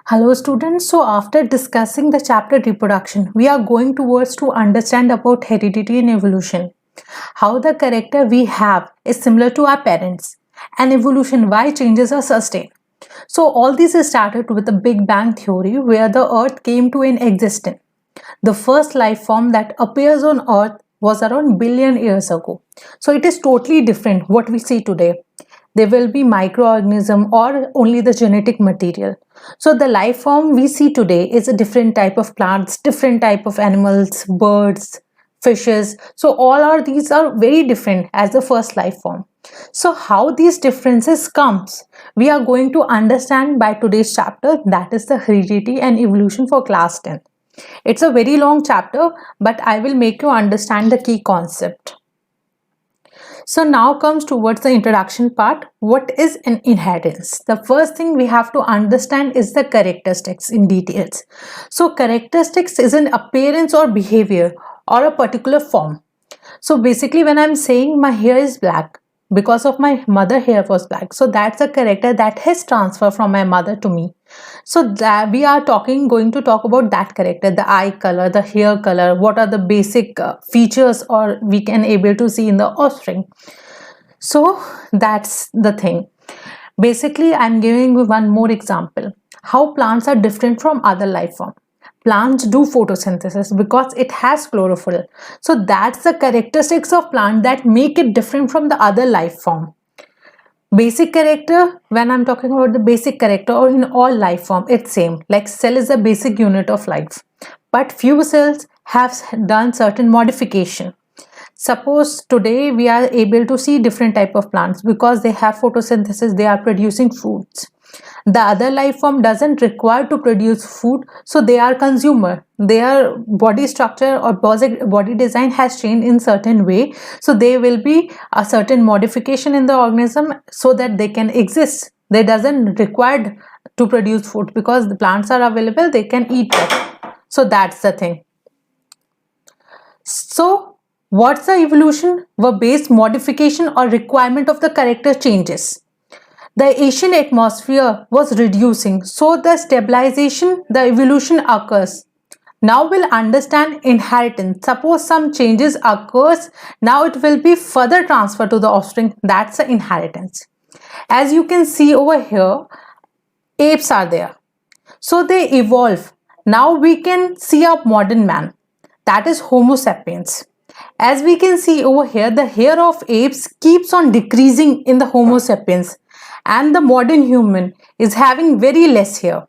Hello students, so after discussing the chapter reproduction, we are going towards to understand about heredity and evolution. How the character we have is similar to our parents and evolution, why changes are sustained. So all this is started with the Big Bang theory where the earth came to an existence. The first life form that appears on earth was around billion years ago. So it is totally different what we see today. There will be microorganism or only the genetic material. So the life form we see today is a different type of plants, different type of animals, birds, fishes. So all are these are very different as the first life form. So how these differences comes, we are going to understand by today's chapter, that is the heredity and evolution for class 10. It's a very long chapter, but I will make you understand the key concept. So now comes towards the introduction part. What is an inheritance? The first thing we have to understand is the characteristics in details. So characteristics is an appearance or behavior or a particular form. So basically when I'm saying my hair is black, because of my mother hair was black, so that's a character that has transferred from my mother to me. So that we are going to talk about that character, the eye color, the hair color, what are the basic features or we can able to see in the offspring. So that's the thing. Basically I'm giving you one more example, how plants are different from other life form. Plants do photosynthesis because it has chlorophyll. So that's the characteristics of plant that make it different from the other life form. Basic character, when I'm talking about the basic character or in all life form, it's same. Like cell is the basic unit of life. But few cells have done certain modification. Suppose today we are able to see different type of plants because they have photosynthesis, they are producing foods. The other life form doesn't require to produce food, so they are consumer. Their body structure or body design has changed in certain way, so there will be a certain modification in the organism so that they can exist. They doesn't require to produce food because the plants are available, they can eat that. So that's the thing. So what's the evolution? Were based modification or requirement of the character changes. The Asian atmosphere was reducing, so the stabilization, the evolution occurs. Now we'll understand inheritance. Suppose some changes occurs, now it will be further transferred to the offspring. That's the inheritance. As you can see over here, apes are there. So they evolve. Now we can see a modern man. That is Homo sapiens. As we can see over here, the hair of apes keeps on decreasing in the Homo sapiens and the modern human is having very less hair.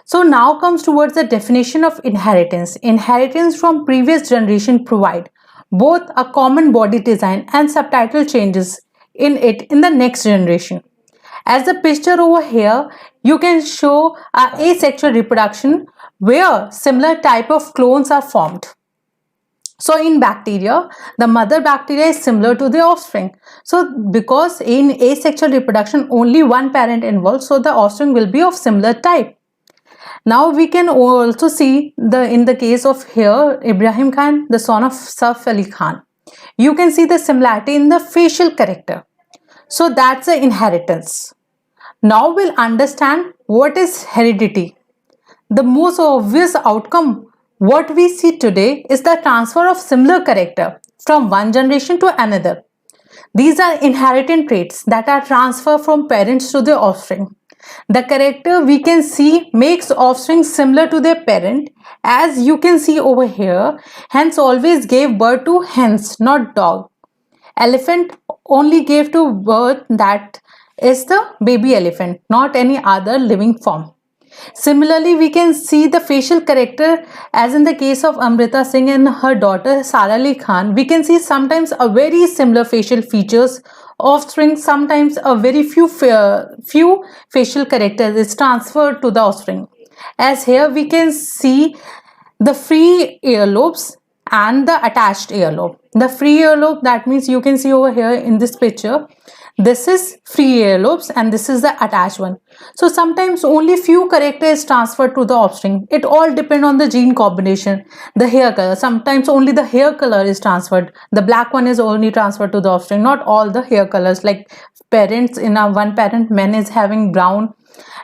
So now comes towards the definition of inheritance. Inheritance from previous generation provide both a common body design and subtitle changes in it in the next generation. As the picture over here, you can show asexual reproduction where similar type of clones are formed. So in bacteria, the mother bacteria is similar to the offspring. So because in asexual reproduction, only one parent involved, so the offspring will be of similar type. Now we can also see in the case of here, Ibrahim Khan, the son of Saif Ali Khan. You can see the similarity in the facial character. So that's the inheritance. Now we'll understand what is heredity. The most obvious outcome what we see today is the transfer of similar character from one generation to another. These are inherited traits that are transferred from parents to their offspring. The character we can see makes offspring similar to their parent, as you can see over here. Hens always gave birth to hens, not dog. Elephant only gave to birth, that is the baby elephant, not any other living form. Similarly, we can see the facial character as in the case of Amrita Singh and her daughter Sara Ali Khan. We can see sometimes a very similar facial features, offspring, sometimes a very few facial characters is transferred to the offspring. As here we can see the free earlobes and the attached earlobe. The free earlobe, that means you can see over here in this picture, this is free earlobes and this is the attached one. So sometimes only few character is transferred to the offspring. It all depend on the gene combination. The hair color, sometimes only the hair color is transferred. The black one is only transferred to the offspring, not all the hair colors. Like parents in a one parent man is having brown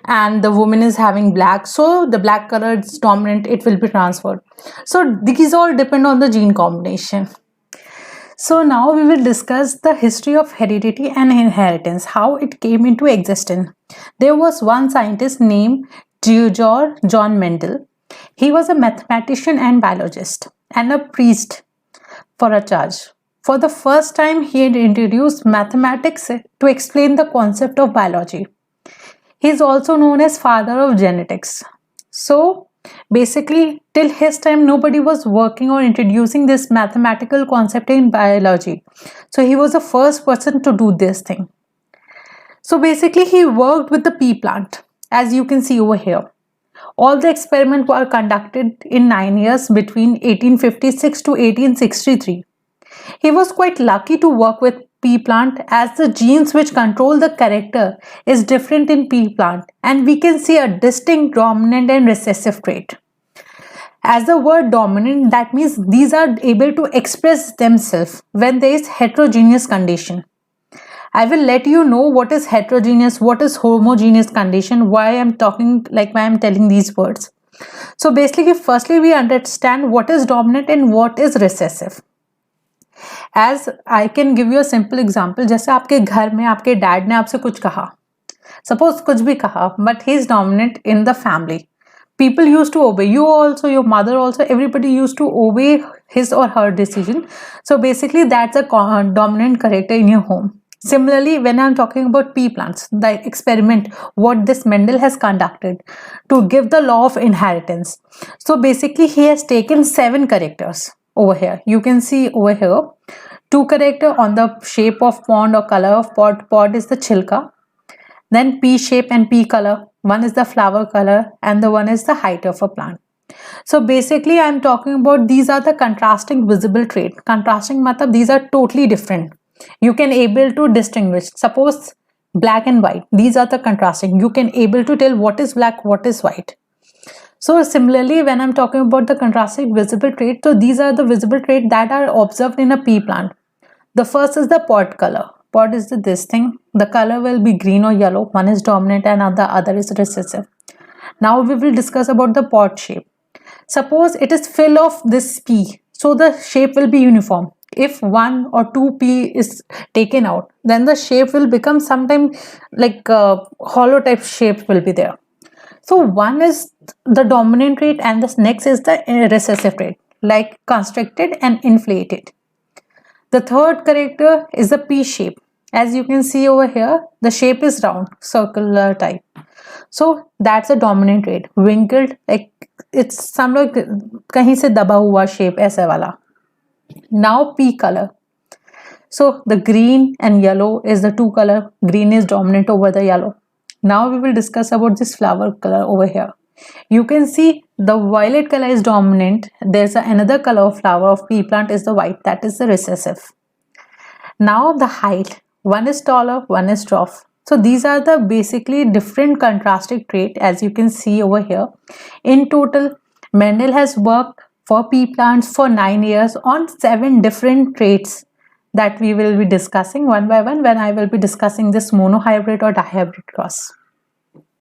and the woman is having black, so the black color is dominant, it will be transferred. So these all depend on the gene combination. So now we will discuss the history of heredity and inheritance, how it came into existence. There was one scientist named George John Mendel. He was a mathematician and biologist and a priest for a charge. For the first time, he had introduced mathematics to explain the concept of biology. He is also known as father of genetics. So basically, till his time, nobody was working or introducing this mathematical concept in biology. So he was the first person to do this thing. So basically, he worked with the pea plant, as you can see over here. All the experiments were conducted in 9 years between 1856 to 1863. He was quite lucky to work with pea plant, as the genes which control the character is different in pea plant, and we can see a distinct dominant and recessive trait. As the word dominant, that means these are able to express themselves when there is heterogeneous condition. I will let you know what is heterogeneous, what is homogeneous condition, why I'm telling these words. So basically, firstly we understand what is dominant and what is recessive. As I can give you a simple example, जैसे आपके घर में आपके dad ने आपसे कुछ कहा, suppose कुछ भी कहा, but he is dominant in the family. People used to obey, you also, your mother also, everybody used to obey his or her decision. So basically that's a dominant character in your home. Similarly, when I'm talking about pea plants, the experiment what this Mendel has conducted to give the law of inheritance. So basically he has taken 7 characters over here. You can see over here 2 character on the shape of pond or color of pod. Pod is the chilka. Then pea shape and pea color. One is the flower color and the one is the height of a plant. So basically I'm talking about these are the contrasting visible trait. Contrasting matlab these are totally different. You can able to distinguish. Suppose black and white. These are the contrasting. You can able to tell what is black, what is white. So similarly, when I'm talking about the contrasting visible trait, so these are the visible traits that are observed in a pea plant. The first is the pod color. Pod is this thing. The color will be green or yellow. One is dominant and the other is recessive. Now we will discuss about the pod shape. Suppose it is full of this pea, so the shape will be uniform. If 1 or 2 pea is taken out, then the shape will become sometime like a hollow type shape will be there. So one is the dominant trait and the next is the recessive trait, like constricted and inflated. The third character is the pea shape. As you can see over here, the shape is round, circular type. So that's a dominant trait. Wrinkled, like it's some like kahin se daba hua shape aisa wala. Now pea color. So the green and yellow is the 2 color. Green is dominant over the yellow. Now we will discuss about this flower color over here. You can see the violet color is dominant. There's another color of flower of pea plant is the white, that is the recessive. Now the height. One is taller, one is dwarf. So these are the basically different contrasting trait as you can see over here. In total, Mendel has worked for pea plants for 9 years on 7 different traits that we will be discussing one by one when I will be discussing this monohybrid or dihybrid cross.